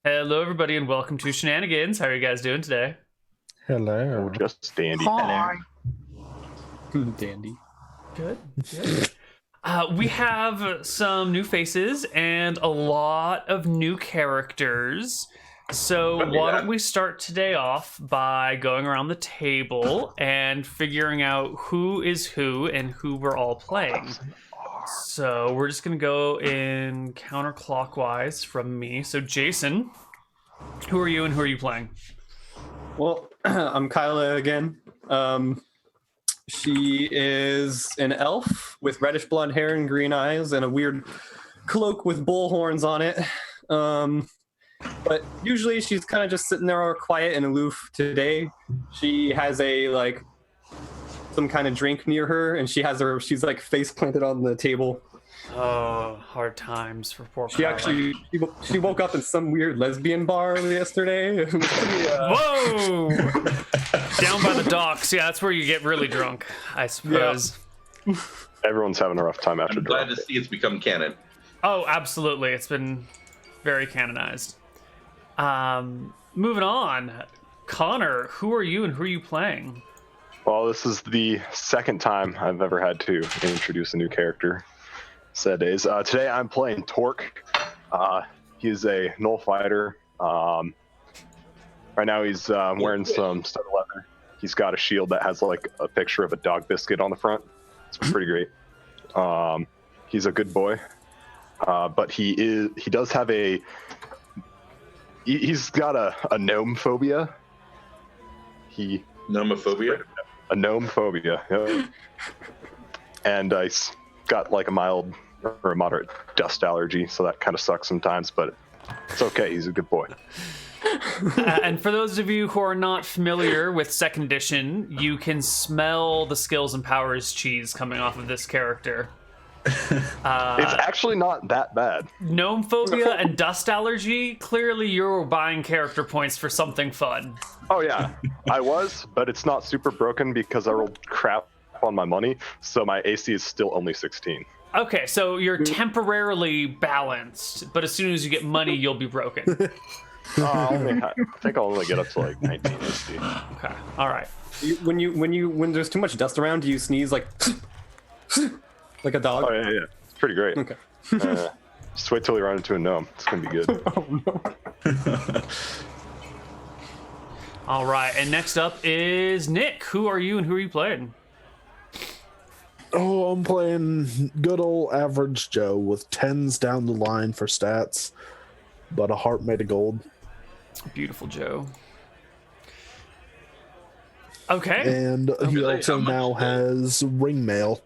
Hello, everybody, and welcome to Shenanigans. How are you guys doing today? Hello. Just dandy. Hi. Dandy. Good. We have some new faces and a lot of new characters. So why don't we start today off by going around the table and figuring out who is who and who we're all playing. So we're just going to go in counterclockwise from me. So Jason, who are you and who are you playing? Well, I'm Kyla again. She is an elf with reddish blonde hair and green eyes and a weird cloak with bull horns on it. But usually she's kind of just sitting there all quiet and aloof. Today, she has some kind of drink near her, and she's like face planted on the table. Oh, hard times for poor She Kyla. actually she woke up in some weird lesbian bar yesterday. It was pretty, Whoa! Down by the docks. Yeah, that's where you get really drunk, I suppose. Everyone's having a rough time after I'm glad drop. to see it's become canon. Oh, absolutely. It's been very canonized. Moving on. Connor, who are you and who are you playing? Well, this is the second time I've ever had to introduce a new character. Sad days. Today I'm playing Torque. He's a null fighter. Right now he's wearing some stud leather. He's got a shield that has like a picture of a dog biscuit on the front. It's pretty great. He's a good boy, but he does have he's got a gnome phobia. Nomophobia? A gnome phobia. Yeah. And he's got like a mild or a moderate dust allergy, so that kind of sucks sometimes, but it's okay. He's a good boy. And for those of you who are not familiar with second edition, you can smell the skills and powers cheese coming off of this character. It's actually not that bad. Gnome phobia and dust allergy, clearly you're buying character points for something fun. Oh yeah, I was, but it's not super broken because I rolled crap on my money, so my AC is still only 16. Okay, so you're temporarily balanced, but as soon as you get money, you'll be broken. I think I'll only get up to like 19 AC. Okay, all right. when there's too much dust around, do you sneeze like like a dog? Oh yeah, it's pretty great. Okay. Just wait till you run into a gnome. It's gonna be good. Oh no. All right, and next up is Nick. Who are you and who are you playing? Oh, I'm playing good old average Joe with 10s down the line for stats, but a heart made of gold. Beautiful Joe. Okay. And he Really? also How much now gold? has ring mail.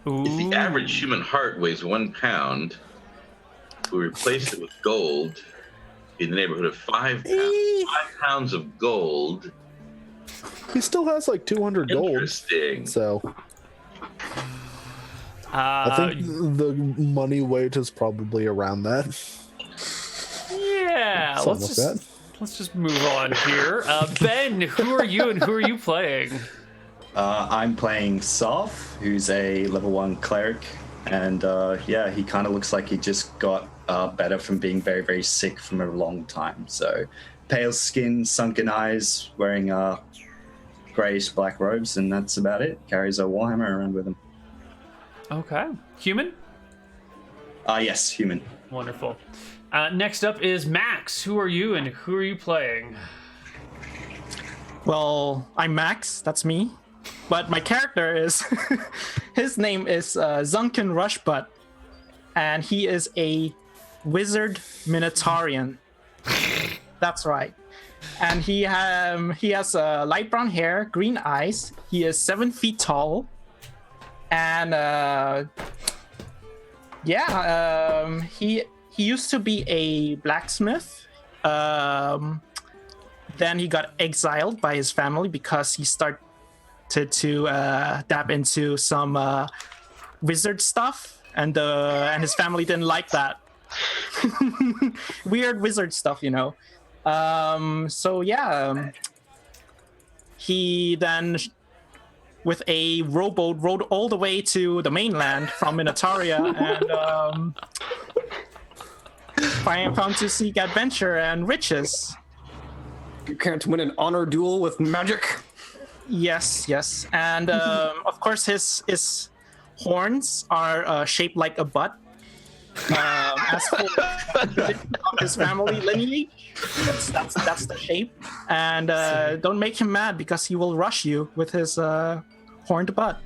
If the average human heart weighs 1 pound, we replace it with gold in the neighborhood of 5 pounds. 5 pounds of gold. He still has like 200 gold. Interesting. So I think the money weight is probably around that. Yeah, Something like that. let's just move on here. Ben, who are you and who are you playing? I'm playing Soph, who's a level 1 cleric, and yeah, he kind of looks like he just got better from being very, very sick from a long time. So, pale skin, sunken eyes, wearing grayish black robes, and that's about it. Carries a warhammer around with him. Okay. Human? Yes, human. Wonderful. Next up is Max. Who are you and who are you playing? Well, I'm Max, that's me. But my character is, his name is Zunkin Rushbutt, and he is a wizard Minotaurian. That's right. And he has light brown hair, green eyes. He is 7 feet tall. And he used to be a blacksmith. Then he got exiled by his family because he started to dab into some wizard stuff, and his family didn't like that. Weird wizard stuff, you know. He then with a rowboat rowed all the way to the mainland from Minotauria, and come to seek adventure and riches. You can't win an honor duel with magic. Yes, yes, and of course his horns are shaped like a butt. As for his family lineage, that's the shape. And don't make him mad because he will rush you with his horned butt.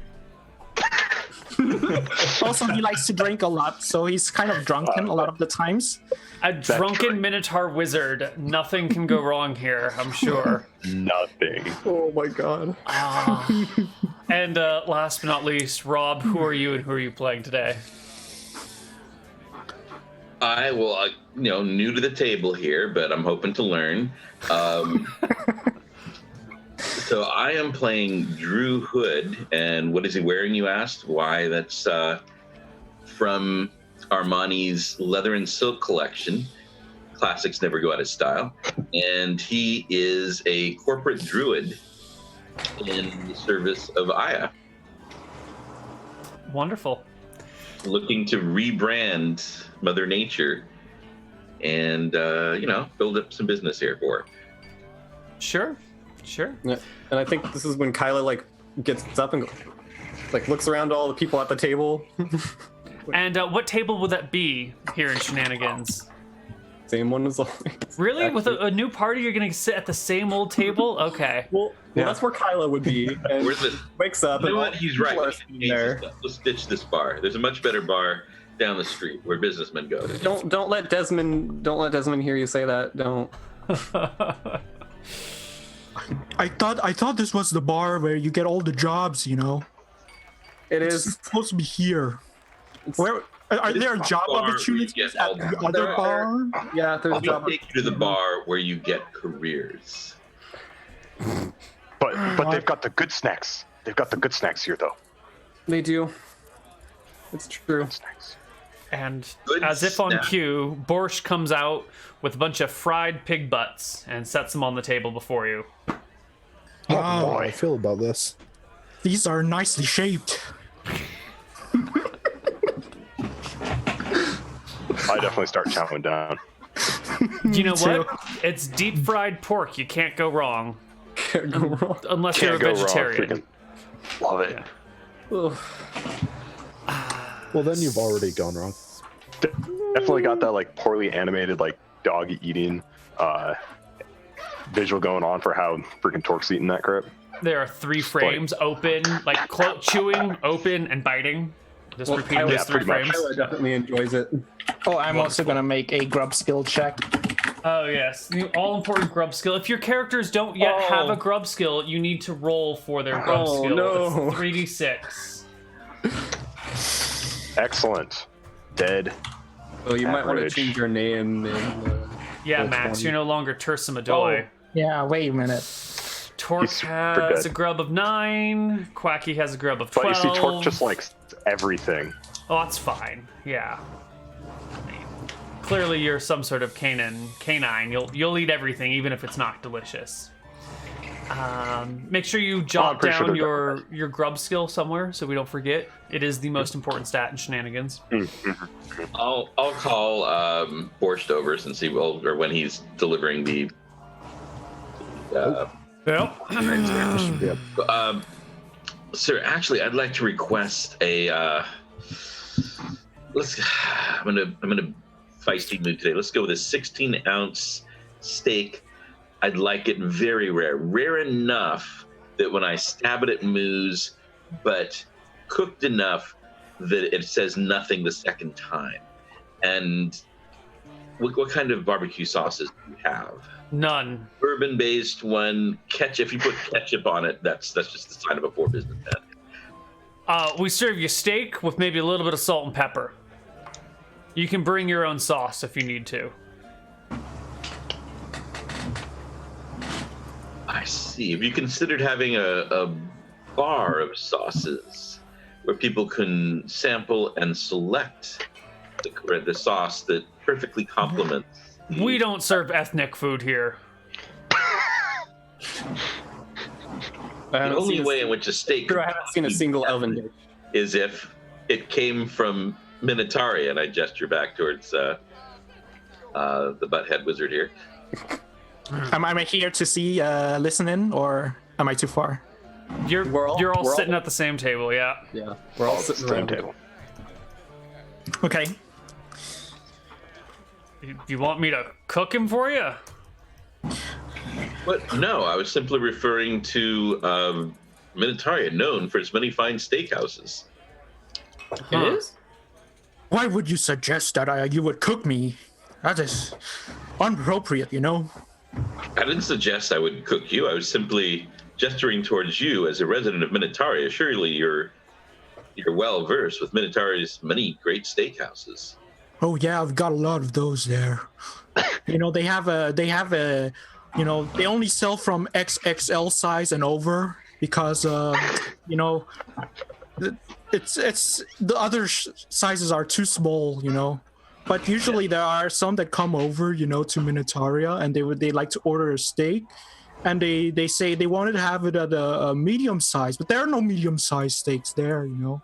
Also, he likes to drink a lot, so he's kind of drunken a lot of the times. A drunken Minotaur wizard. Nothing can go wrong here, I'm sure. Nothing. Oh my god. And last but not least, Rob, who are you and who are you playing today? I will, new to the table here, but I'm hoping to learn. So I am playing Drew Hood, and what is he wearing, you asked? Why, that's from Armani's Leather and Silk collection. Classics never go out of style. And he is a corporate druid in the service of Aya. Wonderful. Looking to rebrand Mother Nature and, build up some business here for her. Sure. Yeah. And I think this is when Kyla gets up and looks around to all the people at the table. And what table would that be here in Shenanigans? Same one as always. Really? Actually. With a new party, you're going to sit at the same old table? Okay. Well, that's where Kyla would be. And Where's it? wakes up. You know and what? He's right. people are sitting there. Let's ditch this bar. There's a much better bar down the street where businessmen go. Don't let Desmond hear you say that. Don't. I thought this was the bar where you get all the jobs, It It's is. supposed to be here. Where are there job bar where you opportunities get at all the the- other bar? Yeah, there's a I'll job. take you to the bar where you get careers. But they've got the good snacks. They've got the good snacks here, though. They do. It's true. Good snacks. And Good as if on snap. cue, Borscht comes out with a bunch of fried pig butts and sets them on the table before you. Oh, Wow. boy. I feel about this. These are nicely shaped. I definitely start chowing down. You know too. what? It's deep fried pork. You can't go wrong. Can't go wrong. Unless Can't you're go a wrong. vegetarian. Freaking love it. Ugh. Well, then you've already gone wrong. Definitely got that poorly animated dog eating visual going on for how freaking Torque's eating that crap. There are 3 frames open, chewing, open, and biting. Just Well, repeating those 3 pretty much. frames. Kyla definitely enjoys it. Oh, I'm also gonna make a grub skill check. Oh yes, the all-important grub skill. If your characters don't yet have a grub skill, you need to roll for their grub Oh, skill. no. It's 3d6. Excellent. Dead. So you might want to Average. change your name. Yeah, That's Max, funny. you're no longer Tersa Madoy. Yeah, wait a minute. Torque He's super has dead. a grub of 9. Quacky has a grub of But 12. you see, Torque just likes everything. Oh, that's fine. Yeah. I mean, clearly, you're some sort of canine. You'll eat everything, even if it's not delicious. Make sure you jot pretty sure down they're your grub skill somewhere, so we don't forget. It is the most important stat in Shenanigans. I'll call Borscht over since or when he's delivering the. Yep. Sir, actually, I'd like to request a. I'm gonna feisty mood today. Let's go with a 16-ounce steak. I'd like it very rare enough that when I stab it moves, but cooked enough that it says nothing the second time. And what kind of barbecue sauces do you have? None. Bourbon-based one, ketchup. If you put ketchup on it, that's just the sign of a poor businessman. We serve you steak with maybe a little bit of salt and pepper. You can bring your own sauce if you need to. I see. Have you considered having a bar of sauces where people can sample and select the sauce that perfectly complements? We don't serve ethnic food here. The only way in which a steak I haven't seen a single elven dish. is if it came from Minotauria, and I gesture back towards the butthead wizard here. Am I here to see, listening, or am I too far? You're all we're sitting all- at the same table, yeah. Yeah, we're all sitting Same around. table. Okay. You want me to cook him for you? What? No, I was simply referring to Minataria, known for its many fine steakhouses. It is? Why would you suggest that you would cook me? That is inappropriate, you know? I didn't suggest I would cook you. I was simply gesturing towards you as a resident of Minataria. Surely you're well versed with Minataria's many great steakhouses. Oh yeah, I've got a lot of those there. You know, they have a, you know, they only sell from XXL size and over because, you know, it's the other sizes are too small, you know. But usually there are some that come over, you know, to Minataria, and they like to order a steak, and they say they wanted to have it at a medium size, but there are no medium sized steaks there, you know.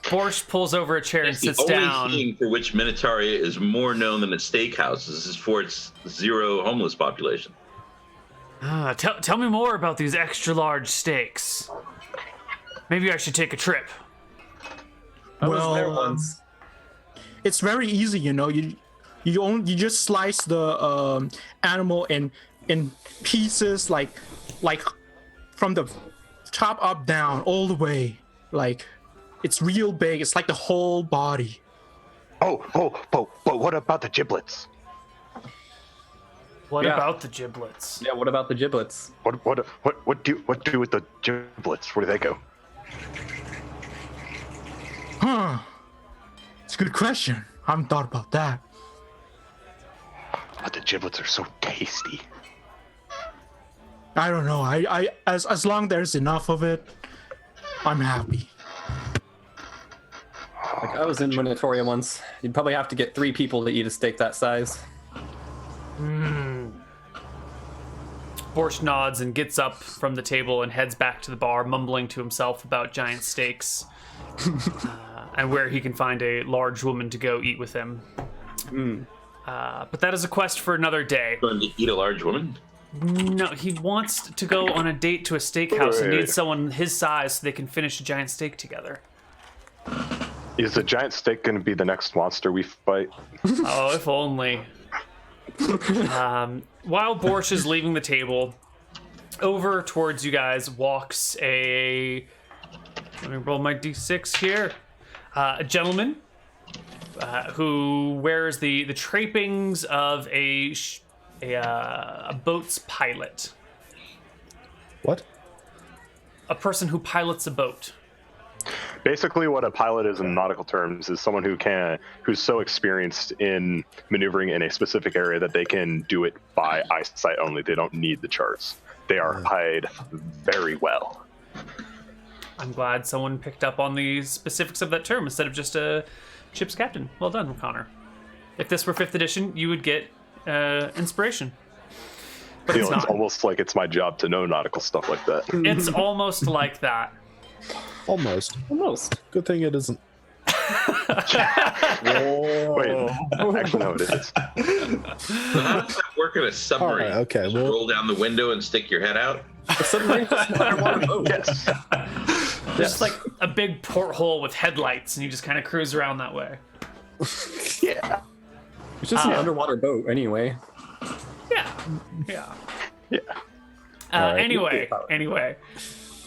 Borscht pulls over a chair and It's the sits only down. thing for which Minataria is more known than its steakhouses is for its zero homeless population. Tell me more about these extra large steaks. Maybe I should take a trip. I was there Well, once. It's very easy, you know. You just slice the animal in pieces, like from the top up down all the way. Like it's real big. It's like the whole body. But what about the giblets? What Yeah. about the giblets? Yeah, what about the giblets? What do with the giblets? Where do they go? Huh. It's a good question. I haven't thought about that. But the giblets are so tasty. I don't know. I as long there's enough of it, I'm happy. Like, I was in Minatoria once. You'd probably have to get 3 people to eat a steak that size. Borscht nods and gets up from the table and heads back to the bar, mumbling to himself about giant steaks and where he can find a large woman to go eat with him. But that is a quest for another day. Going to eat a large woman? No, he wants to go on a date to a steakhouse and Wait. needs someone his size so they can finish a giant steak together. Is the giant steak going to be the next monster we fight? Oh, if only. While Borscht is leaving the table, over towards you guys walks a... Let me roll my d6 here. A gentleman who wears the trappings of a boat's pilot. What? A person who pilots a boat. Basically, what a pilot is in nautical terms is someone who's so experienced in maneuvering in a specific area that they can do it by eyesight only. They don't need the charts. They are paid very well. I'm glad someone picked up on the specifics of that term instead of just a ship's captain. Well done, Connar. If this were 5th edition, you would get inspiration. But You it's know, it's not. almost like it's my job to know nautical stuff like that. It's almost like that. Almost. Almost. Good thing it isn't. Wait, actually, no, it is. So how does that work in a submarine? Alright, okay, Just well- roll down the window and stick your head out? The submarine doesn't underwater boat. Yes. Just like a big porthole with headlights, and you just kind of cruise around that way. Yeah. It's just an underwater boat anyway. Yeah, yeah. Yeah. Anyway,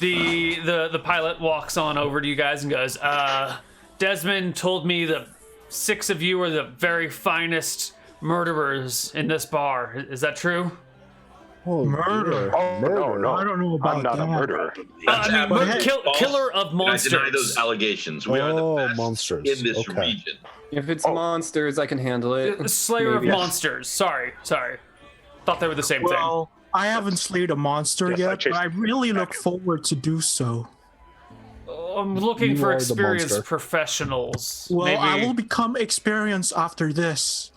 the pilot walks on over to you guys and goes, Desmond told me that 6 of you are the very finest murderers in this bar. Is that true? Oh, Murder. dear. Oh, no. I don't know about I'm not that. a murderer. That's absolutely false, killer of and I deny those monsters. allegations. We are Oh, the best monsters. in this Okay. region. If it's monsters, I can handle it. Slayer Maybe. of monsters. Sorry. Thought they were the same thing. Well, I haven't slayed a monster Yes, I yet, chased but I really the look forward to do so. I'm looking You for are the experienced monster. professionals. Well, Maybe. I will become experienced after this.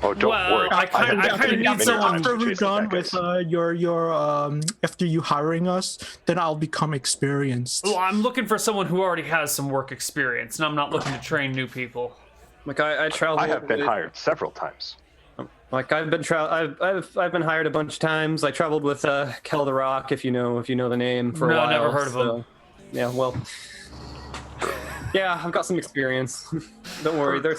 Oh, don't Well, worry. I kinda have need many someone- times After we're chased the done bad with guys. your after you hiring us, then I'll become experienced. Well, I'm looking for someone who already has some work experience, and I'm not looking to train new people. Like I travel. I have been hired several times. Like I've been I've been hired a bunch of times. I traveled with Kel the Rock, if you know the name, for a while. No, never heard of him. Yeah, well, yeah, I've got some experience. Don't worry, they're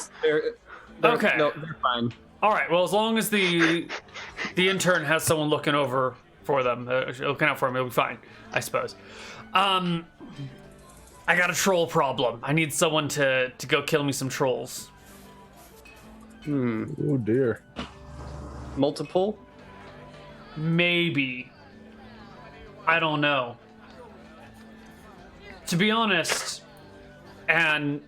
okay. No, they're fine. All right. Well, as long as the intern has someone looking over for them, looking out for them, it'll be fine, I suppose. I got a troll problem. I need someone to go kill me some trolls. Oh dear. Multiple? Maybe. I don't know. To be honest, and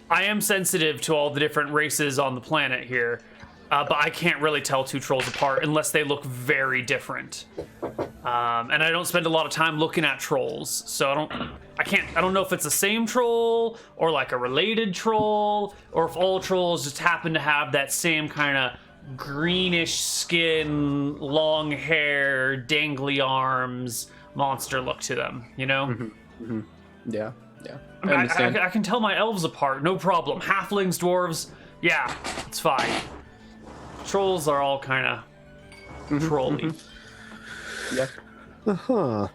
I am sensitive to all the different races on the planet here, but I can't really tell two trolls apart unless they look very different. And I don't spend a lot of time looking at trolls, so I don't know if it's the same troll or like a related troll, or if all trolls just happen to have that same kind of greenish skin, long hair, dangly arms, monster look to them, you know? Mm-hmm. Yeah. I mean, I can tell my elves apart, no problem. Halflings, dwarves, yeah, it's fine. Trolls are all kind of trolly. Yeah. Uh-huh.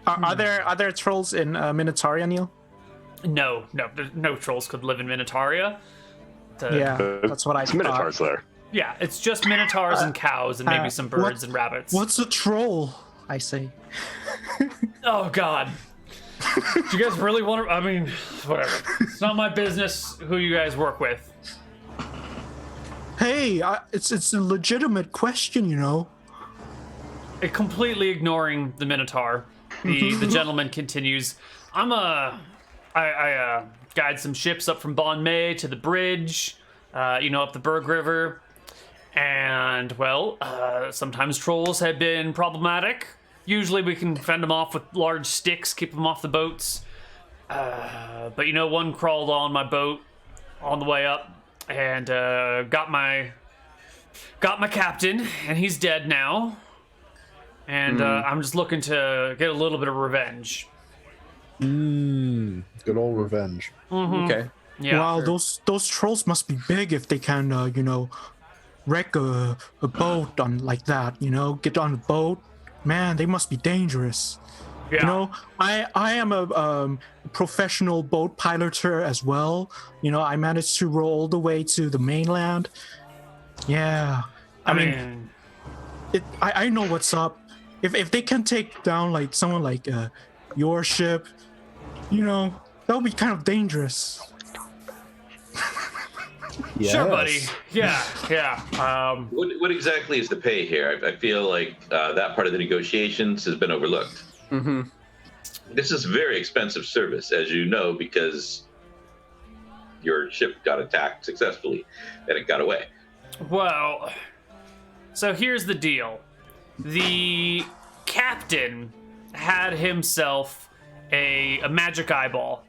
Are there trolls in Minotauria, Neal? No trolls could live in Minotauria. Yeah, that's what I thought. Minotaurs there. Yeah, it's just minotaurs and cows and maybe some birds and rabbits. What's a troll? I say. Oh God. Do you guys really want to? I mean, whatever. It's not my business who you guys work with. Hey, it's a legitimate question, you know. Completely ignoring the minotaur, the gentleman continues. I guide some ships up from Bon May to the bridge, up the Berg River, and well, sometimes trolls have been problematic. Usually we can fend them off with large sticks, keep them off the boats. But one crawled on my boat on the way up and got my captain, and he's dead now. And I'm just looking to get a little bit of revenge. Good old revenge. Mm-hmm. Okay. Yeah. Wow, those trolls must be big if they can, wreck a boat on like that. Get on a boat. Man, they must be dangerous. Yeah. I am a professional boat piloter as well. I managed to roll all the way to the mainland. Yeah. I mean, I know what's up. If they can take down like someone like your ship, that would be kind of dangerous. Yes. Sure, buddy. Yeah. What exactly is the pay here? I feel like that part of the negotiations has been overlooked. Mm-hmm. This is very expensive service, as you know, because your ship got attacked successfully and it got away. Well, so here's the deal. The captain had himself a magic eyeball.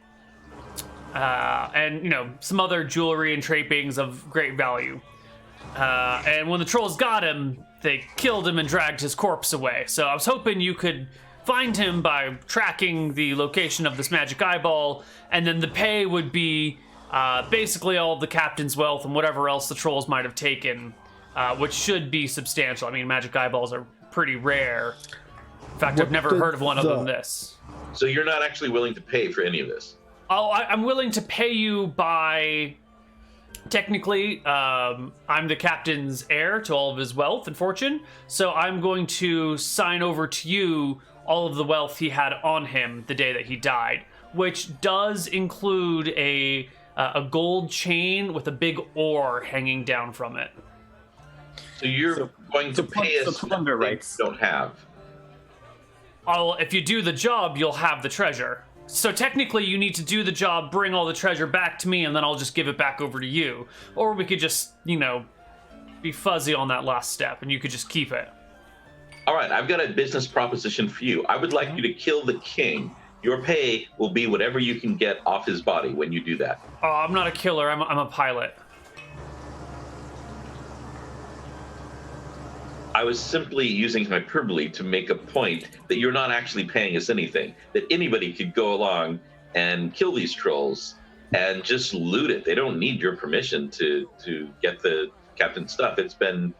And some other jewelry and trappings of great value. And when the trolls got him, they killed him and dragged his corpse away. So I was hoping you could find him by tracking the location of this magic eyeball, and then the pay would be basically all of the captain's wealth and whatever else the trolls might have taken, which should be substantial. I mean, magic eyeballs are pretty rare. In fact, I've never heard of one other than this. So you're not actually willing to pay for any of this? Oh, I'm willing to pay you by... Technically, I'm the captain's heir to all of his wealth and fortune, so I'm going to sign over to you all of the wealth he had on him the day that he died, which does include a gold chain with a big oar hanging down from it. So you're going to pay us plunder rights don't have. If you do the job, you'll have the treasure. So technically, you need to do the job, bring all the treasure back to me, and then I'll just give it back over to you. Or we could just, be fuzzy on that last step, and you could just keep it. All right, I've got a business proposition for you. I would like you to kill the king. Your pay will be whatever you can get off his body when you do that. Oh, I'm not a killer. I'm a pilot. I was simply using hyperbole to make a point that you're not actually paying us anything, that anybody could go along and kill these trolls and just loot it. They don't need your permission to get the captain's stuff. It's been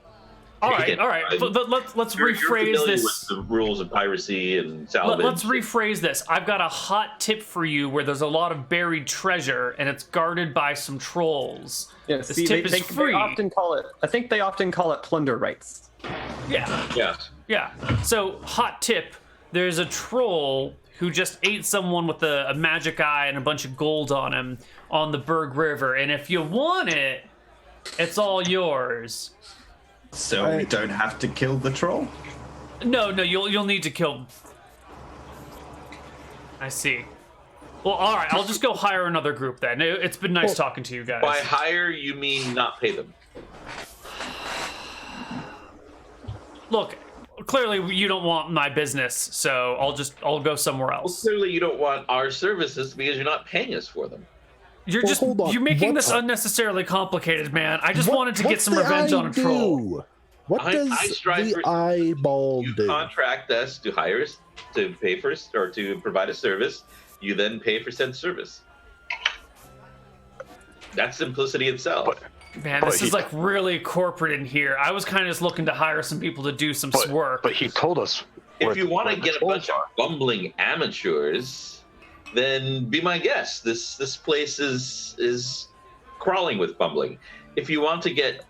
all right. Let's rephrase this. With the rules of piracy and salvage. Let's rephrase this. I've got a hot tip for you where there's a lot of buried treasure and it's guarded by some trolls. Yeah, this see, tip is free. They often call it. I think they often call it plunder rights. Yeah. So, hot tip: there's a troll who just ate someone with a magic eye and a bunch of gold on him on the Berg River, and if you want it, it's all yours. So we don't have to kill the troll? No, you'll need to kill. I see. Well, all right, I'll just go hire another group then. It's been nice talking to you guys. By hire, you mean not pay them? Look, clearly you don't want my business, so I'll go somewhere Well, else. clearly you don't want our services because you're not paying us for them. hold on. You're making What's this unnecessarily complicated, man. I just wanted to get some revenge on a troll. What does the eyeball You do? contract us to hire us, to pay for us, or to provide a service. You then pay for said service. That's simplicity itself. Man, this is like really corporate in here. I was kind of just looking to hire some people to do some work. But he told us. If you want to get a bunch of bumbling amateurs, then be my guest. This place is crawling with bumbling. If you want to get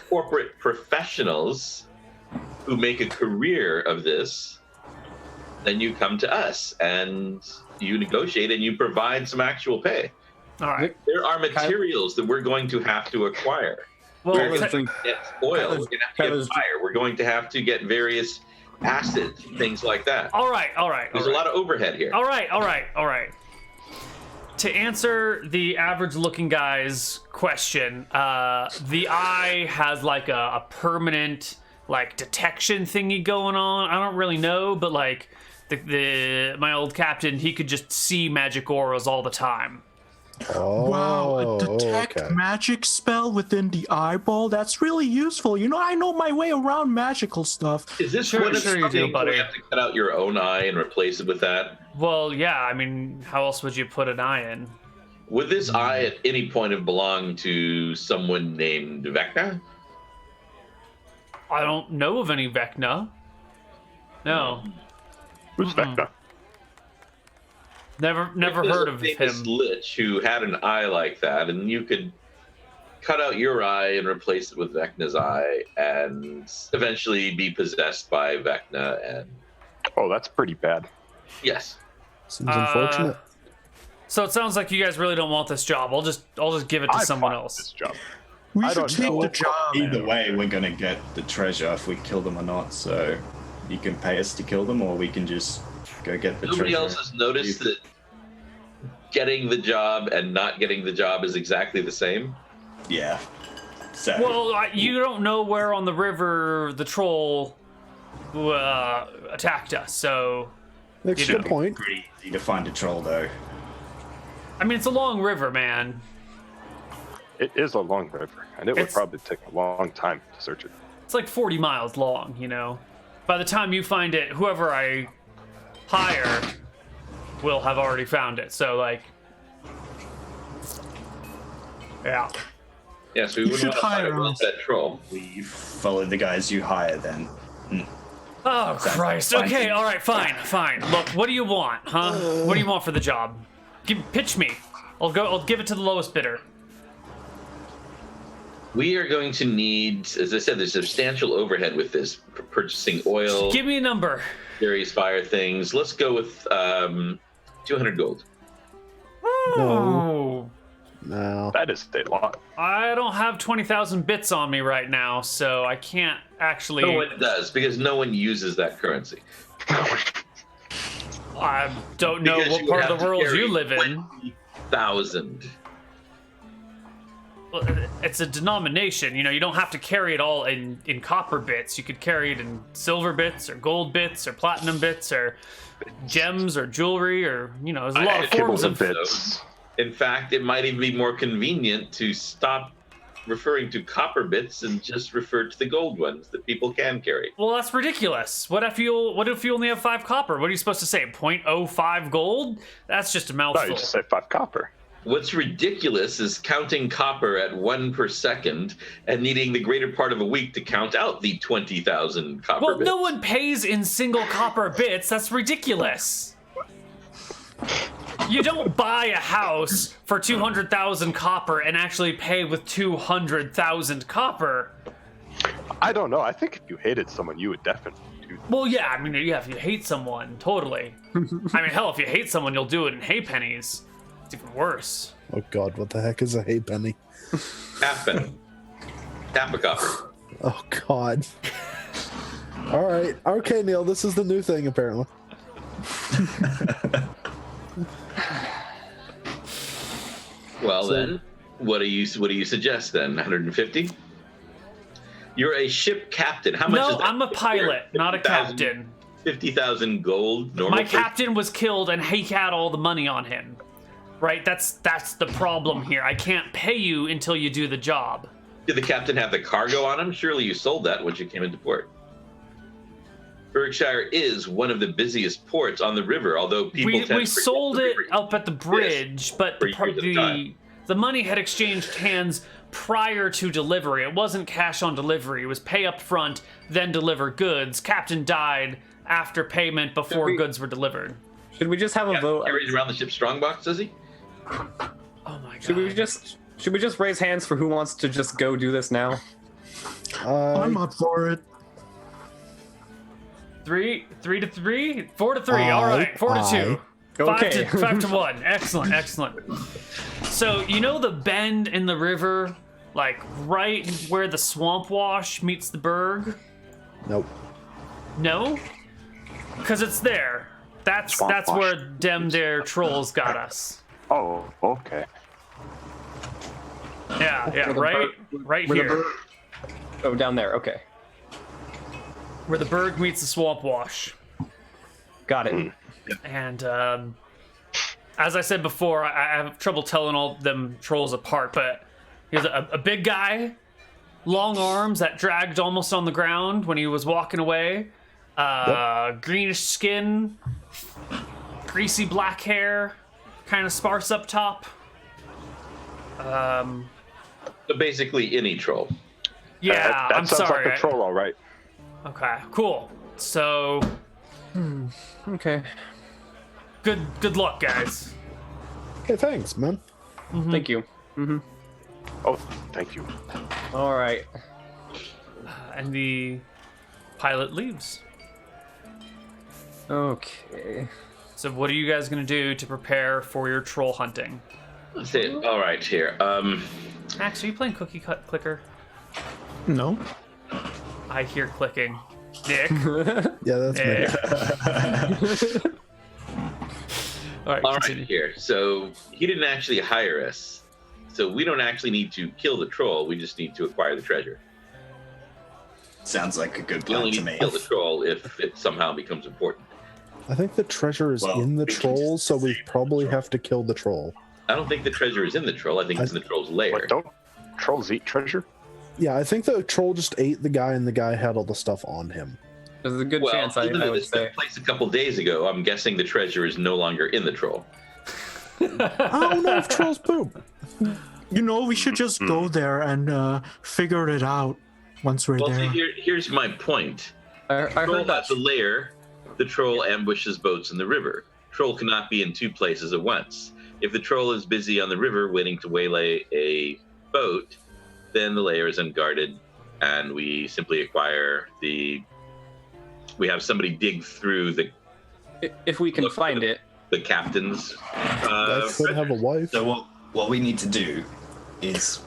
corporate professionals who make a career of this, then you come to us and you negotiate and you provide some actual pay. All right. There are materials that we're going to have to acquire. Well, We're going to get oil. We're going to have to get fire. We're going to have to get various acids, things like that. all right. There's a lot of overhead here. All right. To answer the average-looking guy's question, the eye has like a permanent like detection thingy going on. I don't really know, but like my old captain, he could just see magic auras all the time. Oh, Wow, a detect okay. magic spell within the eyeball? That's really useful. You know, I know my way around magical stuff. Is this Sure one of you the do, things buddy. where you have to cut out your own eye and replace it with that? Well, yeah. I mean, how else would you put an eye in? Would this eye at any point have belonged to someone named Vecna? I don't know of any Vecna. No, Who's Vecna? never There's heard a of famous him. lich who had an eye like that, and you could cut out your eye and replace it with Vecna's eye, and eventually be possessed by Vecna. And Oh, that's pretty bad. yes, Seems unfortunate. So it sounds like you guys really don't want this job. I'll just give it to someone fought else. This job. We I should don't take know. the job. Either way, we're gonna get the treasure if we kill them or not. So you can pay us to kill them, or we can just go get the nobody treasure. else has noticed that getting the job and not getting the job is exactly the same. Yeah. So Well, you don't know where on the river the troll attacked us, so That's you a know. good point. pretty easy to find a troll, though. I mean it's a long river, man. It is a long river, and it would It's- probably take a long time to search it. It's like 40 miles long, you know. By the time you find it, whoever I hire will have already found it. So like, yeah. Yeah, so we wouldn't should want to fight hire against us. that troll. We follow the guys you hire, then. Oh Christ. fine. Okay. All right. Fine. Look, what do you want, huh? What do you want for the job? Pitch me. I'll give it to the lowest bidder. We are going to need, as I said, there's substantial overhead with this, purchasing oil, Give me a number. various fire things. Let's go with 200 gold. Oh, No. That is a lot. I don't have 20,000 bits on me right now, so I can't actually. No one does, because no one uses that currency. I don't know Because what you part have of the to world carry you live in. 20,000. Well, it's a denomination, you know. You don't have to carry it all in copper bits. You could carry it in silver bits or gold bits or platinum bits or gems or jewelry or, you know, there's a lot of forms Kibbles and of bits. In fact, it might even be more convenient to stop referring to copper bits and just refer to the gold ones that people can carry. Well, that's ridiculous. What if you only have 5 copper? What are you supposed to say? 0.05 gold? That's just a No, mouthful. you just say 5 copper. What's ridiculous is counting copper at 1 per second and needing the greater part of a week to count out the 20,000 copper Well, bits. no one pays in single copper bits. That's ridiculous. You don't buy a house for 200,000 copper and actually pay with 200,000 copper. I don't know. I think if you hated someone, you would definitely do that. Well, yeah, I mean, yeah, if you hate someone, totally. I mean, hell, if you hate someone, you'll do it in hay pennies. It's even worse. Oh God, what the heck is a halfpenny? Half penny. Half a copper. Oh God. All right, okay, Neal. This is the new thing, apparently. Well, then, what do you suggest then? 150? You're a ship captain. How much is No, that? I'm a pilot, not a 50,000 captain. 50,000 gold. Normal My for- captain was killed and he had all the money on him. Right? That's the problem here. I can't pay you until you do the job. Did the captain have the cargo on him? Surely you sold that once you came into port. Berkshire is one of the busiest ports on the river, although people tend We to forget sold the it river. up at the bridge, but For years at a time. the money had exchanged hands prior to delivery. It wasn't cash on delivery. It was pay up front, then deliver goods. Captain died after payment before goods were delivered. Should we just have a vote? Carries around the ship's strongbox, does he? Oh my god. Should we just raise hands for who wants to just go do this now? I'm up for it. 3 to 3? 4 to 3. All right. 4 to 2. Okay. 5 to 1. Excellent. So, you know the bend in the river, like right where the swamp wash meets the berg? Nope. No? Because it's there. That's Swamp wash. where dem there trolls got us. Oh, okay. Yeah, right Where the here. bird- Oh, down there. Okay, Where the berg meets the swamp wash. got it. And as I said before, I have trouble telling all them trolls apart, but he's a big guy, long arms that dragged almost on the ground when he was walking away, greenish skin, greasy black hair, kind of sparse up top. So basically, any troll. Yeah, that I'm sounds sorry. like a troll, all right. Okay, cool. So, Okay, good luck, guys. Hey, thanks, man. thank you. Oh, thank you. All right. And the pilot leaves. Okay. So what are you guys gonna do to prepare for your troll hunting? Let's see. All right, here. Max, are you playing Cookie Cut Clicker? No. I hear clicking. Nick. Yeah, that's me. Nick. All right, All right, continue. here. So he didn't actually hire us. So we don't actually need to kill the troll. We just need to acquire the treasure. Sounds like a good We only plan to need me. to kill the troll if it somehow becomes important. I think the treasure is Well, in the we can troll, just so we save the probably troll. have to kill the troll. I don't think the treasure is in the troll. I think it's in the troll's lair. What, don't trolls eat treasure? Yeah, I think the troll just ate the guy, and the guy had all the stuff on him. There's a good Well, chance I even though would this say. took place a couple days ago, I'm guessing the treasure is no longer in the troll. I don't know if trolls poop. You know, we should just go there and figure it out once we're Well, see, there. here's my point. I Troll heard that. has a lair. The troll ambushes boats in the river. Troll cannot be in two places at once. If the troll is busy on the river waiting to waylay a boat, then the lair is unguarded, and we simply acquire the. We have somebody dig through If we can Look, find it. the captain's. I could have a wife. So what we need to do is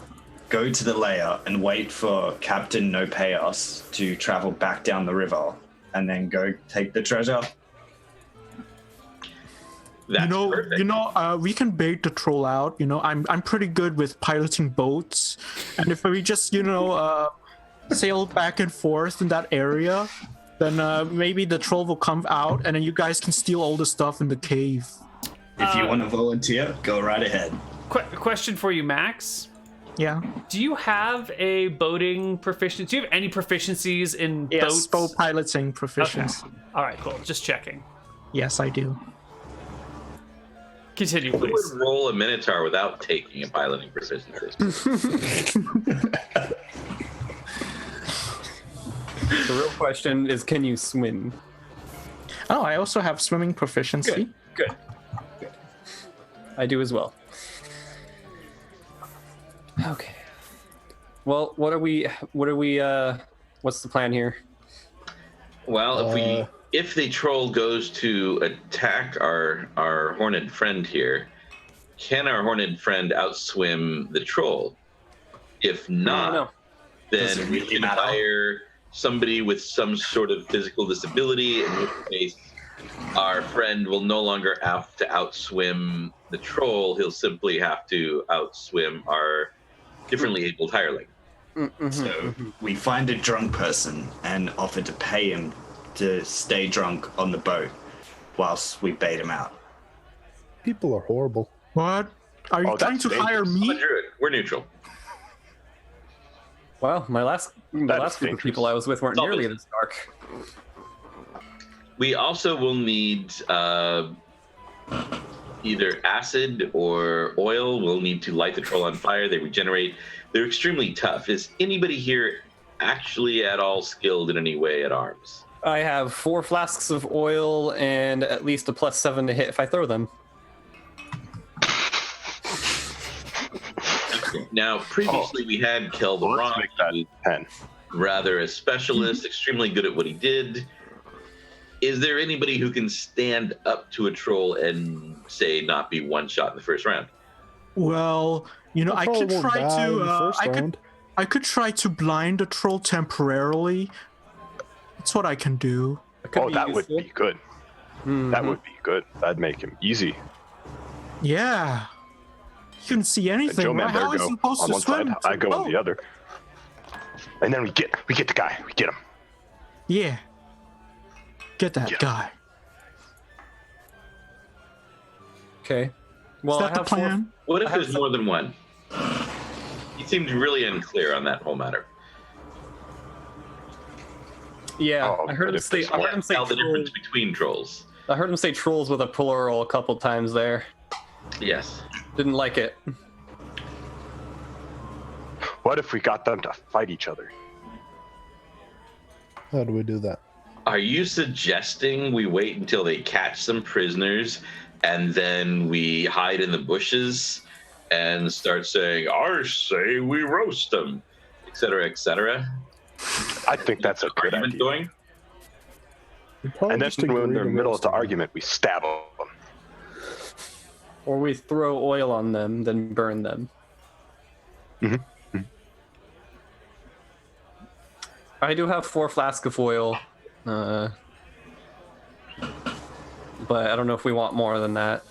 go to the lair and wait for Captain No Pay Us to travel back down the river, and then go take the treasure. That's perfect. We can bait the troll out. You know, I'm pretty good with piloting boats, and if we just sail back and forth in that area, then maybe the troll will come out, and then you guys can steal all the stuff in the cave. If you want to volunteer, go right ahead. Question for you, Max. Yeah. Do you have a boating proficiency? Do you have any proficiencies in Yes. boats? Boat piloting proficiency. All right, cool. Just checking. Yes, I do. Continue, Who please. would roll a Minotaur without taking a piloting proficiency? The real question is, can you swim? Oh, I also have swimming proficiency. Good. I do as well. Okay. Well, what's the plan here? Well, if the troll goes to attack our horned friend here, can our horned friend outswim the troll? If not, No. then we can hire somebody with some sort of physical disability, in which case our friend will no longer have to outswim the troll. He'll simply have to outswim our differently abled hireling. So we find a drunk person and offer to pay him to stay drunk on the boat whilst we bait him out. People are horrible. What? Are you trying to hire I'm a me? druid. We're neutral. Well, the last group of dangerous. people I was with weren't It's nearly obvious. this dark. We also will need either acid or oil. We'll need to light the troll on fire. They regenerate. They're extremely tough. Is anybody here actually at all skilled in any way at arms? I have 4 flasks of oil and at least a +7 to hit if I throw them. Now, previously we had Kel the Let's Rock, make that 10. rather a specialist, extremely good at what he did. Is there anybody who can stand up to a troll and, say, not be one shot in the first round? Well, I Probably could won't try die in the to. first round. I could try to blind the troll temporarily. That's what I can do. It could Oh, be that would useful. be good. That would be good. That'd make him easy. Yeah. You couldn't see anything. Joe Right? Man How better is he go supposed on to one swim? side. I go on the other. And then we get the guy. We get him. Yeah. Get that Yeah. guy. Okay. Well, Is I that the have 4 plan? What if I have there's more than one? He seemed really unclear on that whole matter. Yeah, Oh, I heard but him if say. there's I heard Can't him say. tell the Troll, difference between trolls. I heard him say trolls with a plural a couple times there. Yes. Didn't like it. What if we got them to fight each other? How do we do that? Are you suggesting we wait until they catch some prisoners and then we hide in the bushes and start saying, I say we roast them, etc., etc.? I think that's a good Argument idea. going? We probably And then just agree when they're to in the middle of roast the them. argument, we stab them. Or we throw oil on them, then burn them. I do have 4 flasks of oil, but I don't know if we want more than that.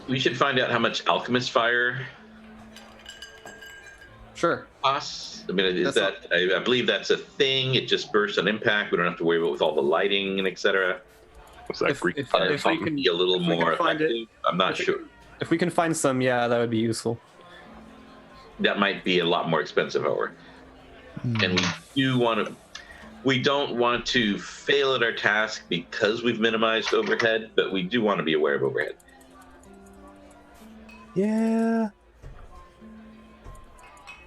We should find out how much alchemist fire Sure. costs. I mean, is That's that? I believe that's a thing. It just bursts on impact. We don't have to worry about with all the lighting and etc. What's that If- Greek if- fire if we something? can- Be a little If we can more find it- effective. I'm not if we- sure. If we can find some, yeah, that would be useful. That might be a lot more expensive, however. And we don't want to fail at our task because we've minimized overhead, but we do want to be aware of overhead. Yeah.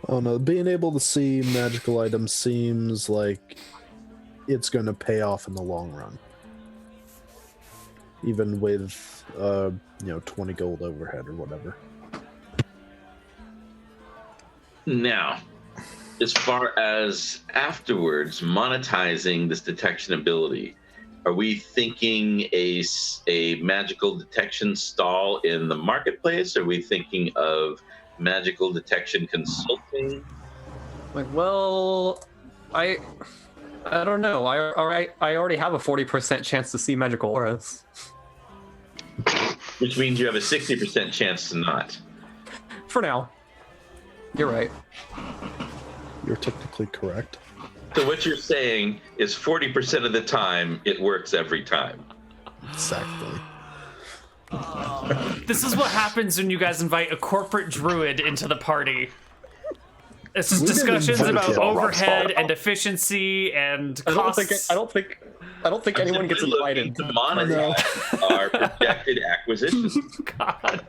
Oh no, being able to see magical items seems like it's going to pay off in the long run. Even with 20 gold overhead or whatever. Now, as far as afterwards monetizing this detection ability, are we thinking a magical detection stall in the marketplace? Are we thinking of magical detection consulting? Like, well, I don't know. I already have a 40% chance to see magical auras. Which means you have a 60% chance to not. For now. You're right. You're technically correct. So what you're saying is 40% of the time it works every time. Exactly. This is what happens when you guys invite a corporate druid into the party. It's just We didn't discussions invite about him. overhead and efficiency and I costs. don't think I don't think anyone gets Simply invited. looking to monetize our projected acquisitions. God.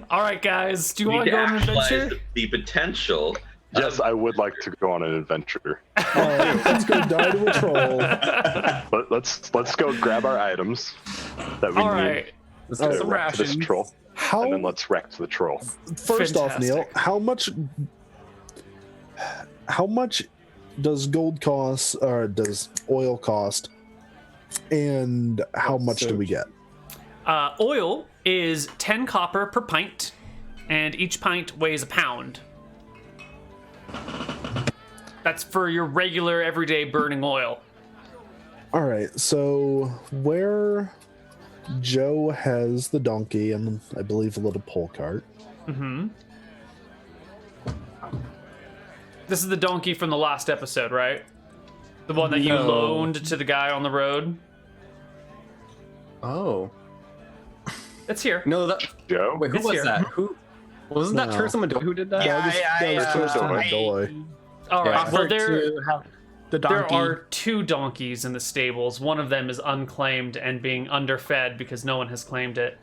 All right, guys. Do you We want to need go on an actualize adventure? the potential. Yes, I would like to go on an adventure. All right, let's go die to a troll. But let's go grab our items that we All need right. Let's to get some wreck this rations. troll, and then How let's wreck the troll. first off, Neal, Fantastic. how much does gold cost or does oil cost? And how much do we get? Oil is 10 copper per pint, and each pint weighs a pound. That's for your regular, everyday burning oil. All right, so where Joe has the donkey and I believe a little pole cart. Mm-hmm. This is the donkey from the last episode, right? The one that you No. loaned to the guy on the road? Oh. It's here. No, that. Joe? Wait, who It's was here. that? Who? Wasn't that No. Teresa Madoy who did that? That was Teresa I Madoy. All right. Well, offered there to have the donkey. are 2 donkeys in the stables. One of them is unclaimed and being underfed because no one has claimed it.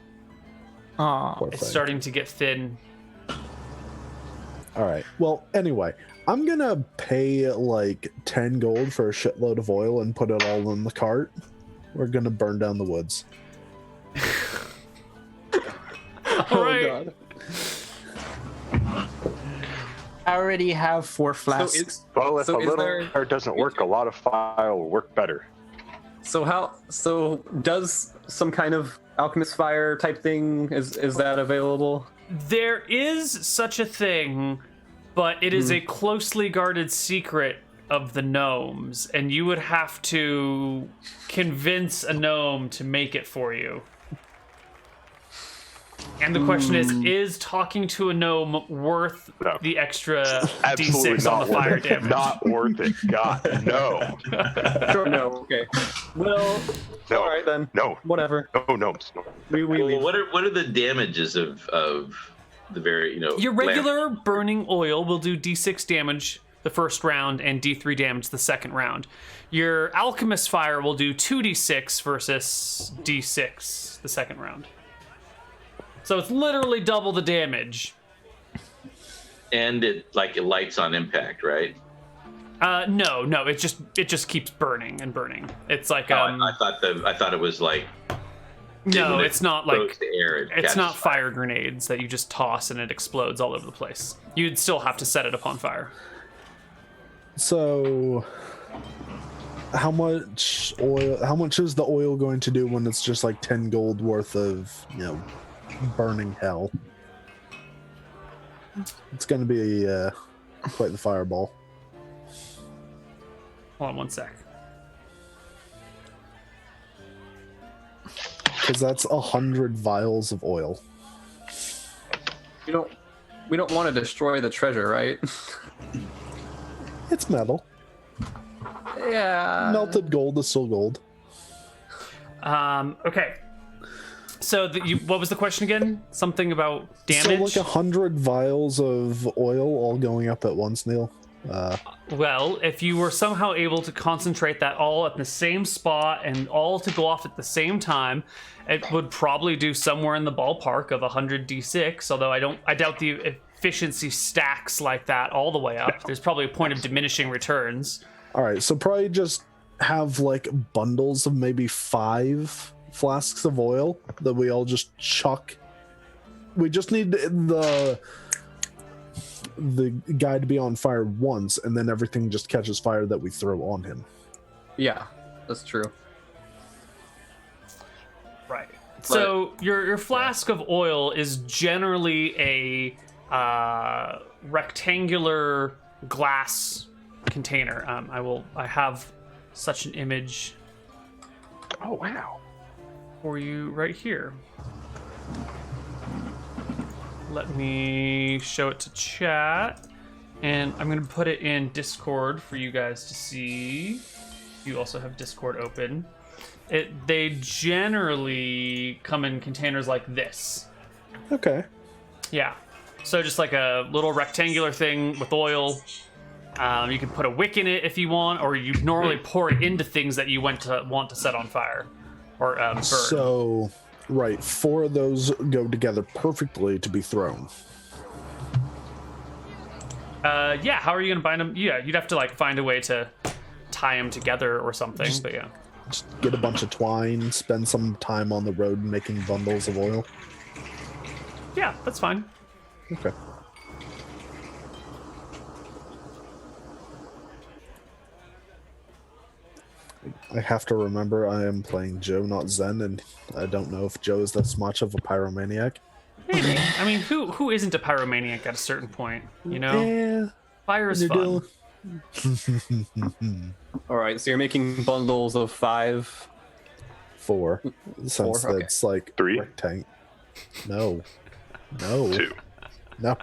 Aw. Poor It's thing. starting to get thin. All right. Well, anyway, I'm gonna pay like 10 gold for a shitload of oil and put it all in the cart. We're gonna burn down the woods. All right. I already have 4 flasks. it's Well, if So a is little there- cart doesn't work, a lot of fire will work better. So does some kind of alchemist fire type thing is that available? There is such a thing, but it is a closely guarded secret of the gnomes, and you would have to convince a gnome to make it for you. And the question is talking to a gnome worth No. the extra Absolutely D6 on not the fire worth it. damage? Not worth it. God, no. Sure, no. Okay. Well, No. all right then. No. Whatever. No, gnomes. No. We Well, leave. what are the damages of the very Your regular burning oil will do D6 damage the first round and D3 damage the second round. Your alchemist fire will do 2d6 versus d6 the second round. So it's literally double the damage. and it lights on impact, right? No, it just keeps burning and burning. It's like I thought it was like no, when it it's not goes like to air, it it's catches not fire grenades that you just toss and it explodes all over the place. You'd still have to set it upon fire. So, how much oil? How much is the oil going to do when it's just like 10 gold worth of burning hell? It's going to be quite the fireball. Hold on one sec. Because that's 100 vials of oil. We don't want to destroy the treasure, right? It's metal. Yeah. Melted gold is still gold. Okay. So what was the question again? Something about damage? So like 100 vials of oil all going up at once, Neal. Well, if you were somehow able to concentrate that all at the same spot and all to go off at the same time, it would probably do somewhere in the ballpark of 100 d6. Although I doubt the efficiency stacks like that all the way up. There's probably a point of diminishing returns. All right, so probably just have like bundles of maybe 5 flasks of oil that we all just chuck. We just need the guy to be on fire once, and then everything just catches fire that we throw on him. Yeah, that's true. Right. So your flask of oil is generally a rectangular glass container. I have such an image Oh, wow. for you right here. Let me show it to chat, and I'm going to put it in Discord for you guys to see. You also have Discord open. They generally come in containers like this. Okay. Yeah. So just like a little rectangular thing with oil. You can put a wick in it if you want, or you normally pour it into things that you want to set on fire or burn. So, right, 4 of those go together perfectly to be thrown. Yeah, how are you gonna bind them? Yeah, you'd have to like find a way to tie them together or something. But yeah, Just get a bunch of twine, spend some time on the road making bundles of oil. yeah, that's fine. Okay. I have to remember I am playing Joe, not Zen, and I don't know if Joe is this much of a pyromaniac. Maybe. I mean, who isn't a pyromaniac at a certain point? You know, Yeah. fire is You're fun. All right, so you're making bundles of 5. 4. Since okay. that's like 3. rectangle. No. No. 2. No.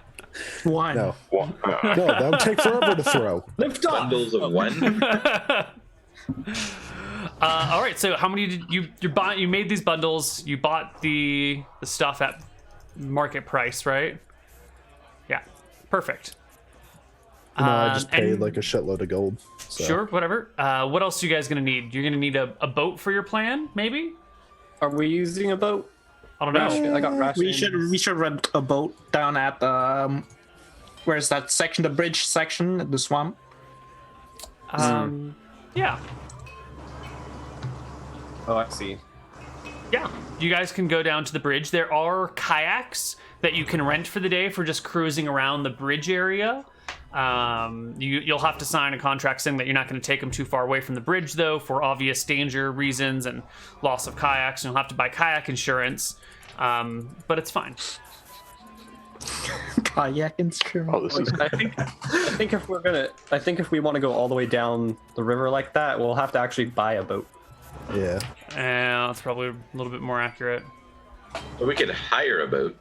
1. No. 1. No, that would take forever to throw. Lift off! Bundles of 1. All right. So how many did you bought? You made these bundles. You bought the stuff at market price, right? Yeah. Perfect. No, I just paid and- like a shitload of gold. So. Sure. Whatever. What else are you guys gonna need? You're gonna need a boat for your plan, maybe. Are we using a boat? I don't know. I got rations. We should rent a boat down at where's that section, the bridge section, the swamp. Yeah. Oh, I see. Yeah, you guys can go down to the bridge. There are kayaks that you can rent for the day for just cruising around the bridge area. You'll have to sign a contract saying that you're not going to take them too far away from the bridge, though, for obvious danger reasons and loss of kayaks. And you'll have to buy kayak insurance, but it's fine. Kayak insurance. Oh, this is I think if we want to go all the way down the river like that, we'll have to actually buy a boat. Yeah. That's probably a little bit more accurate. But we could hire a boat.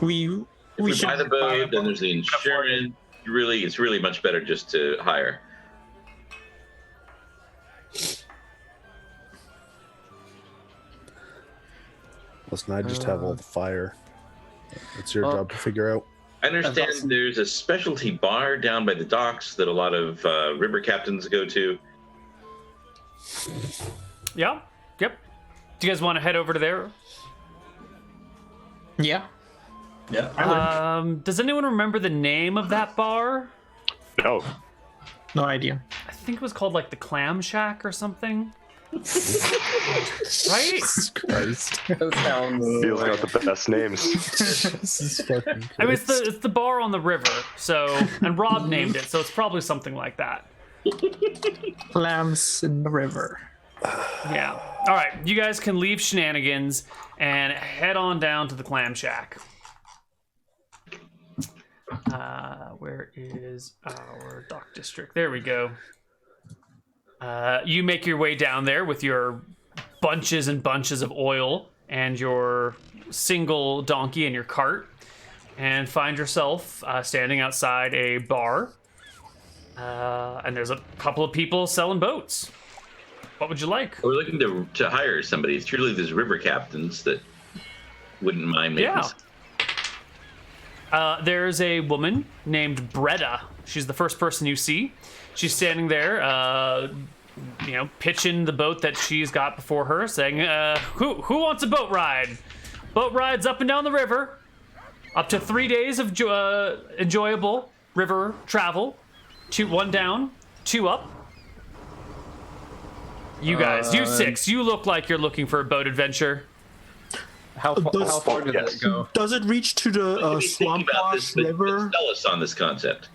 We We should buy the boat, then there's the insurance. It's really much better just to hire. Listen, I just have all the fire. It's your job to figure out. I understand there's a specialty bar down by the docks that a lot of river captains go to. Yeah. Yep. Do you guys want to head over to there? Yeah. Yeah. Does anyone remember the name of that bar? no. No idea. I think it was called like the Clam Shack or something. Right? Christ. That sounds. Neal's got the best names. This is fucking I mean, Christ. it's the bar on the river. So, and Rob named it, so it's probably something like that. Clams in the river. Yeah. All right, you guys can leave Shenanigans and head on down to the Clam Shack. Where is our dock district? There we go. You make your way down there with your bunches and bunches of oil and your single donkey and your cart, and find yourself standing outside a bar. And there's a couple of people selling boats. What would you like? We're looking to hire somebody. It's truly these river captains that wouldn't mind making. Yeah. There's a woman named Breda. She's the first person you see. She's standing there, pitching the boat that she's got before her, saying, who wants a boat ride? Boat rides up and down the river. Up to 3 days of enjoyable river travel. 1 down, 2 up. You guys, you 6, you look like you're looking for a boat adventure. How far did Yes. that go? Does it reach to the Maybe think swamp about wash this, but river? sell us on this concept.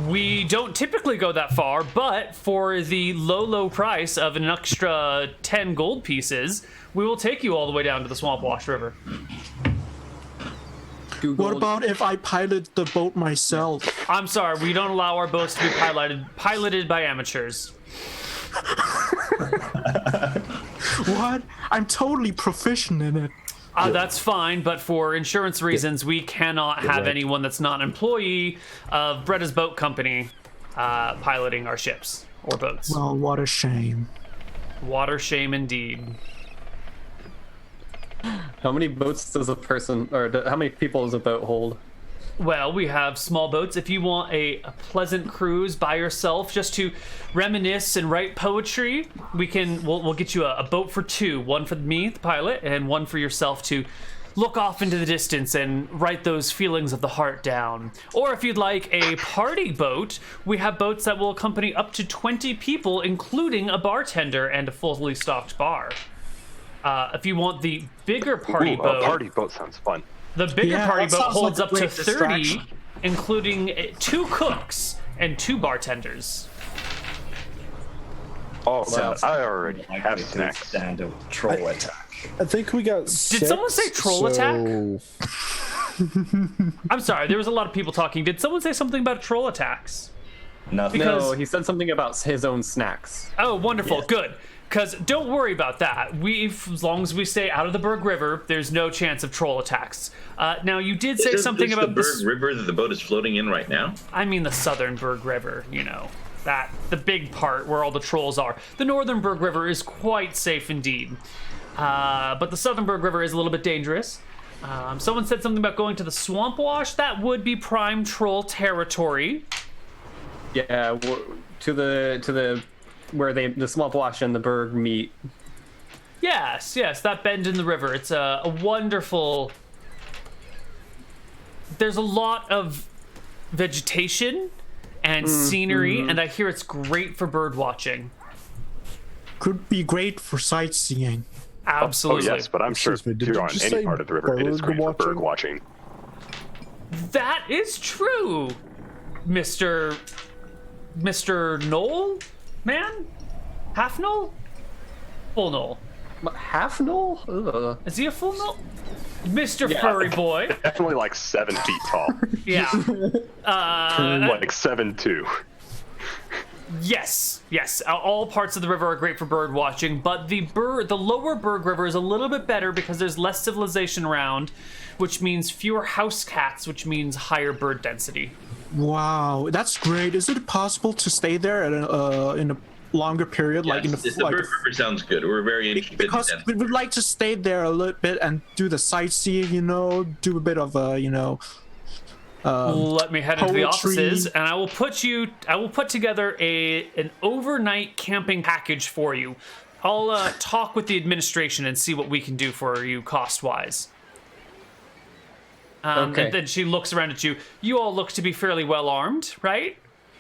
We don't typically go that far, but for the low price of an extra 10 gold pieces, we will take you all the way down to the Swamp Wash River. What about if I pilot the boat myself? I'm sorry, we don't allow our boats to be piloted by amateurs. What? I'm totally proficient in it. That's fine, but for insurance reasons, we cannot have anyone that's not an employee of Bretta's Boat Company piloting our ships or boats. Well, what a shame. Water shame indeed. How many boats does a person, or how many people does a boat hold? Well, we have small boats. If you want a pleasant cruise by yourself, just to reminisce and write poetry, we'll get you a boat for two. One for me, the pilot, and one for yourself to look off into the distance and write those feelings of the heart down. Or if you'd like a party boat, we have boats that will accompany up to 20 people, including a bartender and a fully stocked bar. If you want the bigger party boat... A party boat sounds fun. The bigger party boat holds like up to a great 30, distraction. including 2 cooks and 2 bartenders. Oh, Sounds I already Like have we could snacks. stand a troll attack. I think we got. Did someone say troll attack? I'm sorry, there was a lot of people talking. Did someone say something about troll attacks? Nothing. Because- No, he said something about his own snacks. Oh, wonderful, Yeah. good. Because don't worry about that. As long as we stay out of the Berg River, there's no chance of troll attacks. Now, you did say something Is about the Berg River that the boat is floating in right now? I mean the southern Berg River, the big part where all the trolls are. The northern Berg River is quite safe indeed. But the southern Berg River is a little bit dangerous. Someone said something about going to the Swamp Wash. That would be prime troll territory. Yeah, to the where the Swamp Wash and the Berg meet. Yes, that bend in the river. It's a wonderful... There's a lot of vegetation and scenery, and I hear it's great for bird watching. Could be great for sightseeing. Absolutely. Oh, yes, but I'm sure Excuse me, if did you're you on just any say part of the river, it is bird great for bird watching? watching. That is true, Mr. Knoll? Man? Half Knoll? Full Knoll. Half Knoll? Ugh. Is he a full Knoll? Mr. Furry Boy. Definitely like 7 feet tall. Yeah. Like 7'2". Yes. All parts of the river are great for bird watching, but the lower Berg River is a little bit better because there's less civilization around, which means fewer house cats, which means higher bird density. Wow, that's great. Is it possible to stay there in a longer period, like in Yes, the like? Berg River sounds good. We're very interested Because in that. we would like to stay there a little bit and do the sightseeing, do a bit of Let me head into the poetry. offices, and I will put together an overnight camping package for you. I'll talk with the administration and see what we can do for you cost-wise. Okay. And then she looks around at you. You all look to be fairly well armed, right?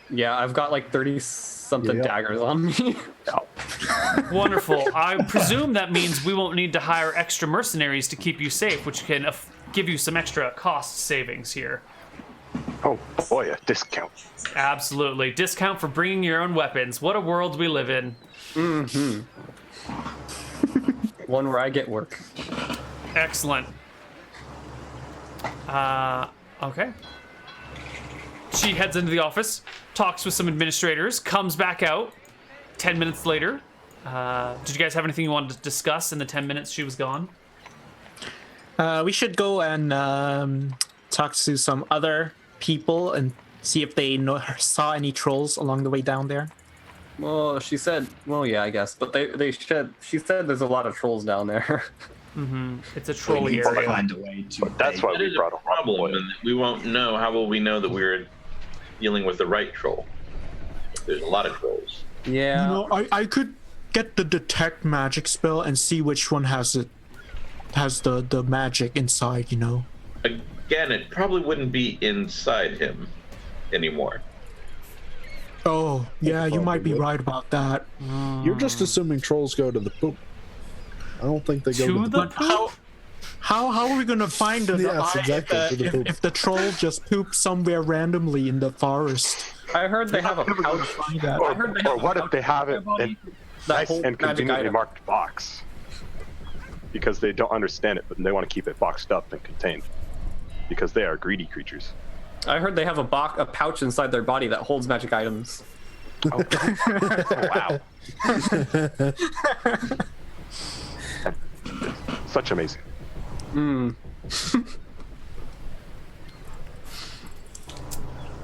Yeah, I've got like 30-something Yep. daggers on me. Wonderful. I presume that means we won't need to hire extra mercenaries to keep you safe, which can give you some extra cost savings here. Oh boy, a discount. Absolutely. Discount for bringing your own weapons. What a world we live in. One where I get work. Excellent. Okay. She heads into the office, talks with some administrators, comes back out 10 minutes later. Did you guys have anything you wanted to discuss in the 10 minutes she was gone? We should go and talk to some other people and see if they saw any trolls along the way down there. Well, she said, well, yeah, I guess, but she said there's a lot of trolls down there. It's a We trolly need to area. find a way to. That's why That we is a brought a problem, problem. and we won't know. How will we know that we're dealing with the right troll? There's a lot of trolls. Yeah. I could get the detect magic spell and see which one has the magic inside, Again, it probably wouldn't be inside him anymore. Oh, yeah, you might be Probably. right about that. You're just assuming trolls go to the poop. I don't think they go To to the the poop? How are we gonna find the Yes, exactly, to the poop. if the troll just poops somewhere randomly in the forest? I heard they have a pouch. Find that. I heard they Or have what a if they have it pouch in that nice holds and magic conveniently item. marked box? Because they don't understand it, but they want to keep it boxed up and contained. Because they are greedy creatures. I heard they have a pouch inside their body that holds magic items. Oh, wow. Such amazing.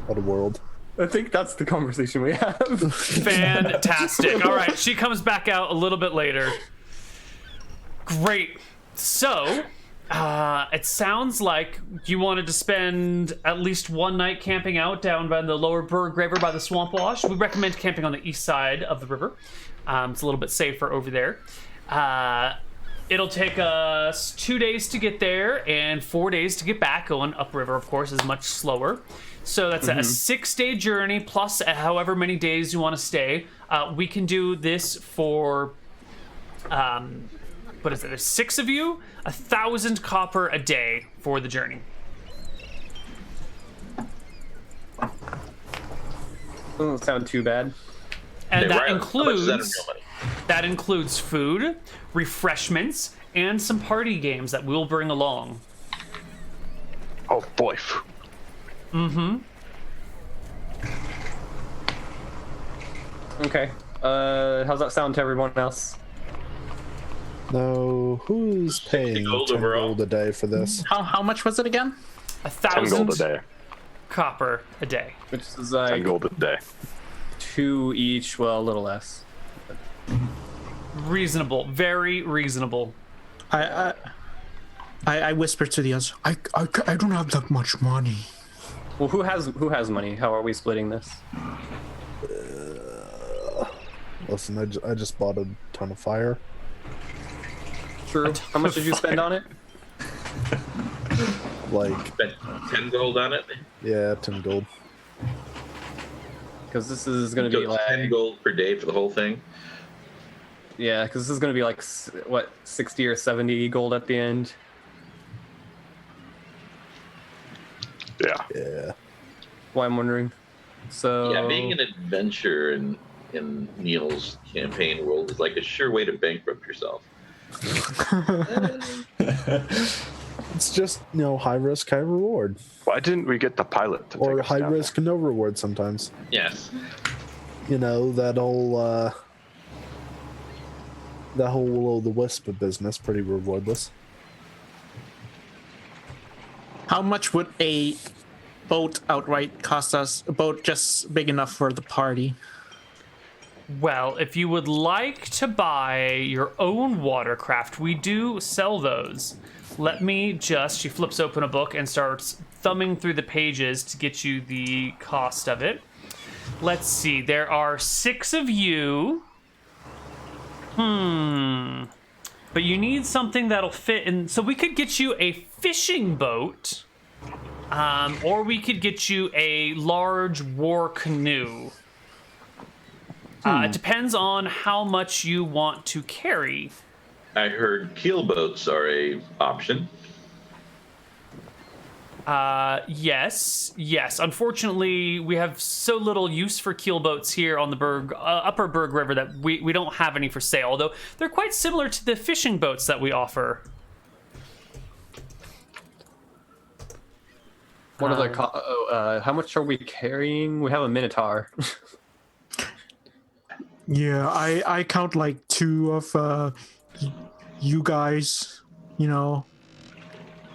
What a world. I think that's the conversation we have. Fantastic. All right, she comes back out a little bit later. Great. So, It sounds like you wanted to spend at least one night camping out down by the lower Berg River by the Swamp Wash. We recommend camping on the east side of the river. It's a little bit safer over there. It'll take us 2 days to get there and 4 days to get back. Going upriver, of course, is much slower. So that's a 6-day journey plus however many days you want to stay. We can do this for... what is it? There's 6 of you, 1,000 copper a day for the journey. Doesn't sound too bad. And Hey, Rylan, how much is that in real money? that includes food, refreshments, and some party games that we'll bring along. Oh boy. Okay. How's that sound to everyone else? No, who's paying 10 gold overall. gold a day for this? How much was it again? 10 gold a 1,000 day. copper a day. Which is 10 like gold a day. 2 each, well, a little less. Reasonable, very reasonable. I whispered to the others. I don't have that much money. Well, who has money? How are we splitting this? Listen, I just bought a ton of fire. True. How much did you spend on it? Like, Spent 10 gold on it. yeah, 10 gold. Because this is going to So be it's like 10 gold per day for the whole thing. yeah, because this is going to be like what 60 or 70 gold at the end. Yeah. Yeah. Why I'm wondering. So Yeah, being an adventurer in Neal's campaign world is like a sure way to bankrupt yourself. It's just, high risk, high reward. Why didn't we get the pilot to Or take us high down risk, no reward sometimes. Yes. That whole will o' the wisp of business, pretty rewardless. How much would a boat outright cost us? A boat just big enough for the party? Well, if you would like to buy your own watercraft, we do sell those. Let me just... She flips open a book and starts thumbing through the pages to get you the cost of it. Let's see. There are 6 of you. But you need something that'll fit in. So we could get you a fishing boat. Or we could get you a large war canoe. It depends on how much you want to carry. I heard keel boats are a option. Yes. Unfortunately, we have so little use for keel boats here on the Upper Berg River that we don't have any for sale, although they're quite similar to the fishing boats that we offer. what are the how much are we carrying? We have a Minotaur. Yeah, I count like 2 of you guys.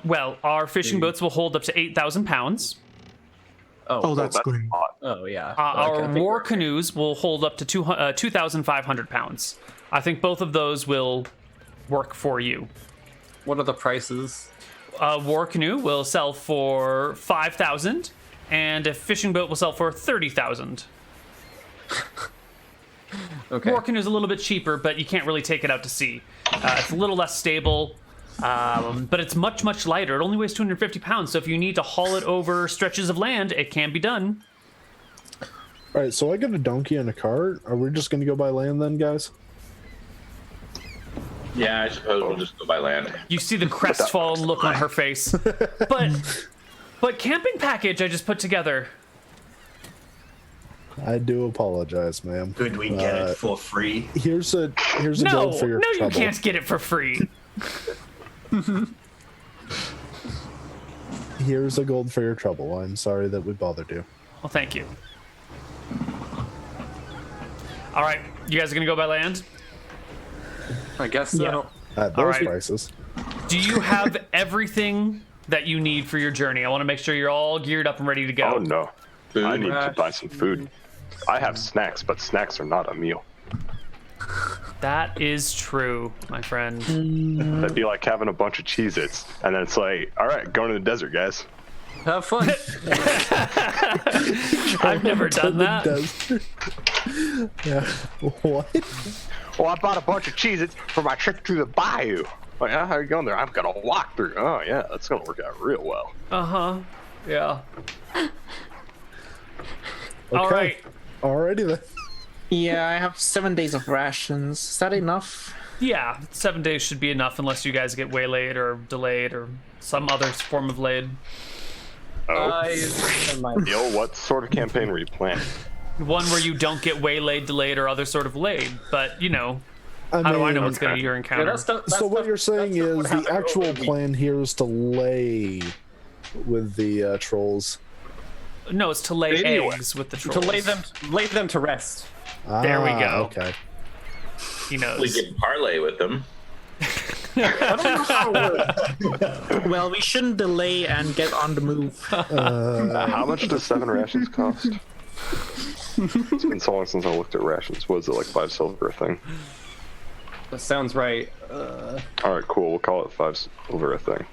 Well, our fishing boats will hold up to 8,000 pounds. Oh, that's good. Oh yeah. Our Okay. war canoes will hold up to 2,500 pounds. I think both of those will work for you. What are the prices? A war canoe will sell for 5,000, and a fishing boat will sell for 30,000. Okay. War canoe is a little bit cheaper, but you can't really take it out to sea. It's a little less stable, but it's much, much lighter. It only weighs 250 pounds, so if you need to haul it over stretches of land, it can be done. All right, so I got a donkey and a cart. Are we just going to go by land then, guys? Yeah, I suppose we'll just go by land. You see the crestfallen look on her face. But camping package I just put together. I do apologize, ma'am. Could we get it for free? Here's a No, gold for your no, you trouble. can't get it for free. Here's a gold for your trouble. I'm sorry that we bothered you. Well, thank you. All right, you guys are gonna go by land? I guess so. Yeah. At All those right. prices. Do you have everything that you need for your journey? I want to make sure you're all geared up and ready to go. Oh no. Food. I need to buy some food. I have snacks, but snacks are not a meal. That is true, my friend. That'd be like having a bunch of Cheez-Its, and then it's like, all right, going to the desert, guys. Have fun. I've never done that. Yeah. What? Well, I bought a bunch of Cheez-Its for my trip through the bayou. Like, how are you going there? I'm gonna walk through. Oh yeah, that's gonna work out real well. Uh-huh. Yeah. Okay. All right. Alrighty then. Yeah, I have 7 days of rations. Is that enough? Yeah, 7 days should be enough unless you guys get waylaid or delayed or some other form of laid. Oh, My Neal, what sort of campaign were you planning? One where you don't get waylaid, delayed, or other sort of laid. But, you know, how do I know what's going to be your encounter? So what you're saying is the actual plan here is to lay with the trolls. No, it's to lay Anyway. eggs with the to trolls. lay them to rest. There we go. Okay. He knows. We can parlay with them. Well, we shouldn't delay and get on the move. How much does 7 rations cost? It's been so long since I looked at rations. Was it like 5 silver a thing? That sounds right. All right, cool. We'll call it 5 silver a thing.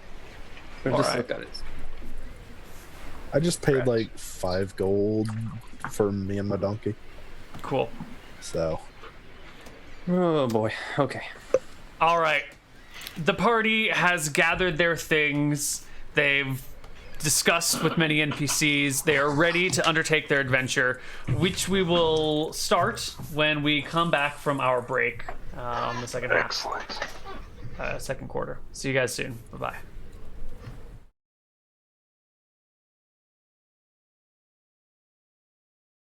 Or just Alright. look at it. I just paid like 5 gold for me and my donkey. Cool. So Oh boy. Okay. All right. The party has gathered their things. They've discussed with many NPCs. They are ready to undertake their adventure, which we will start when we come back from our break on the second half, Excellent. second quarter. See you guys soon. Bye-bye.